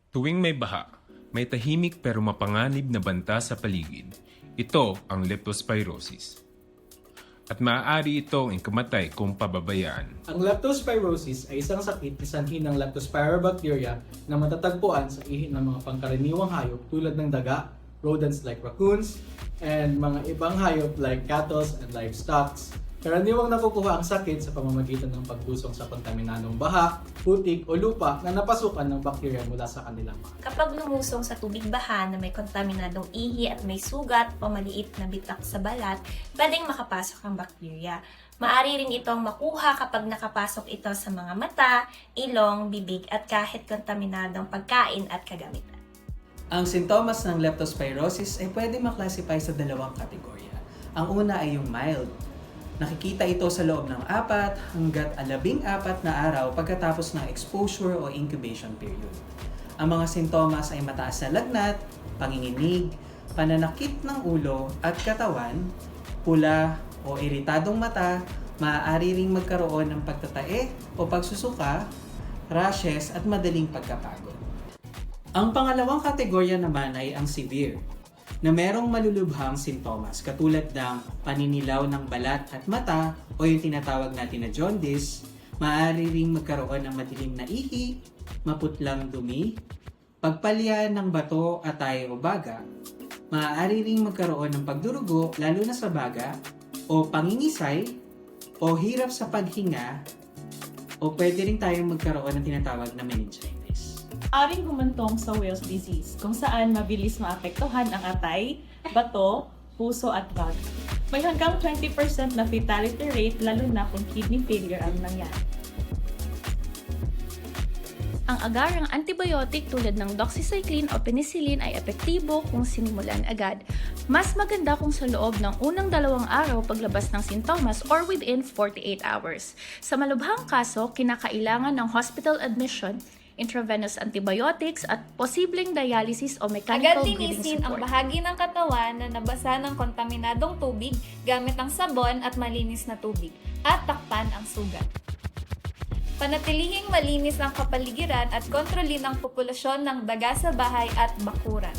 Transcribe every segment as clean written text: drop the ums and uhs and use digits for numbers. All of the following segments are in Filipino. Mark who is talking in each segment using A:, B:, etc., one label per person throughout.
A: Tuwing may baha, may tahimik pero mapanganib na banta sa paligid. Ito ang leptospirosis. At maaari itong ikamatay kung pababayaan.
B: Ang leptospirosis ay isang sakit na sanhi ng leptospirobacteria na matatagpuan sa ihi ng mga pangkaraniwang hayop tulad ng daga, rodents like raccoons, and mga ibang hayop like cattle and livestock. Karaniwang nakukuha ang sakit sa pamamagitan ng pagdusong sa kontaminadong baha, putik o lupa na napasukan ng bakterya mula sa kanilang mga.
C: Kapag lumusong sa tubig baha na may kontaminadong ihi at may sugat o maliit na bitak sa balat, pwedeng makapasok ang bakterya. Maaari rin itong makuha kapag nakapasok ito sa mga mata, ilong, bibig at kahit kontaminadong pagkain at kagamitan.
D: Ang sintomas ng leptospirosis ay pwede maklasify sa dalawang kategorya. Ang una ay yung mild. Nakikita ito sa loob ng 4 hanggat 14 na araw pagkatapos ng exposure o incubation period. Ang mga sintomas ay mataas na lagnat, panginginig, pananakit ng ulo at katawan, pula o iritadong mata, maaari ring magkaroon ng pagtatae o pagsusuka, rashes at madaling pagkapagod. Ang pangalawang kategorya naman ay ang severe, na merong malulubhang sintomas katulad ng paninilaw ng balat at mata o yung tinatawag natin na jaundice, maaari ring magkaroon ng madilim na ihi, maputlang dumi, pagpalya ng bato, atay o baga, maaari ring magkaroon ng pagdurugo lalo na sa baga, o pangingisay, o hirap sa paghinga, o pwede rin tayong magkaroon ng tinatawag na meningitis.
E: Aring humantong sa Wales disease, kung saan mabilis maapektuhan ang atay, bato, puso at baga. May hanggang 20% na fatality rate lalo na kung kidney failure ang nangyari.
F: Ang agarang antibiotic tulad ng doxycycline o penicillin ay epektibo kung sinimulan agad. Mas maganda kung sa loob ng unang 2 araw paglabas ng sintomas or within 48 hours. Sa malubhang kaso, kinakailangan ng hospital admission, intravenous antibiotics at posibleng dialysis o mechanical
G: Agad
F: breathing
G: linisin ang
F: support.
G: bahagi ng katawan na nabasa ng kontaminadong tubig gamit ang sabon at malinis na tubig at takpan ang sugat. Panatilihing malinis ang kapaligiran at kontrolin ang populasyon ng daga sa bahay at bakuran.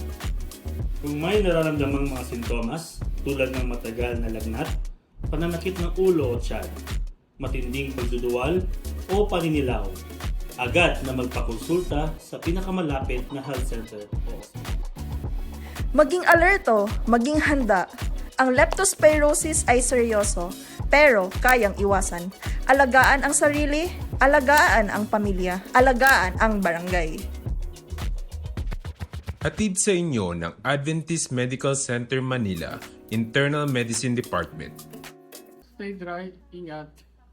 H: Kung may nararamdamang mga sintomas tulad ng matagal na lagnat, pananakit ng ulo o tiyan, matinding pagduduwal o paninilaw, agad na magpakonsulta sa pinakamalapit na health center o hospital.
I: Maging alerto, maging handa. Ang leptospirosis ay seryoso, pero kayang iwasan. Alagaan ang sarili, alagaan ang pamilya, alagaan ang barangay.
A: Hatid sa inyo ng Adventist Medical Center Manila, Internal Medicine Department.
B: Stay dry, ingat.